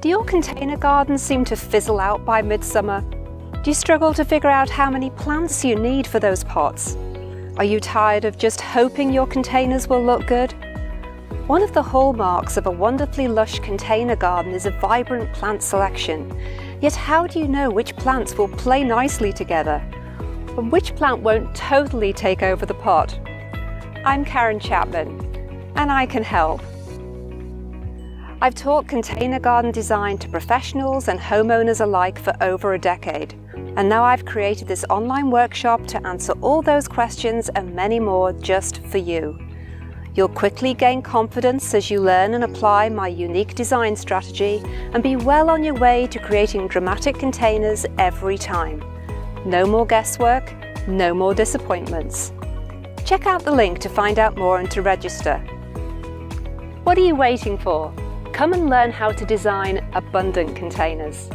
Do your container gardens seem to fizzle out by midsummer? Do you struggle to figure out how many plants you need for those pots? Are you tired of just hoping your containers will look good? One of the hallmarks of a wonderfully lush container garden is a vibrant plant selection. Yet how do you know which plants will play nicely together? And which plant won't totally take over the pot? I'm Karen Chapman, and I can help. I've taught container garden design to professionals and homeowners alike for over a decade, and now I've created this online workshop to answer all those questions and many more just for you. You'll quickly gain confidence as you learn and apply my unique design strategy and be well on your way to creating dramatic containers every time. No more guesswork, no more disappointments. Check out the link to find out more and to register. What are you waiting for? Come and learn how to design abundant containers.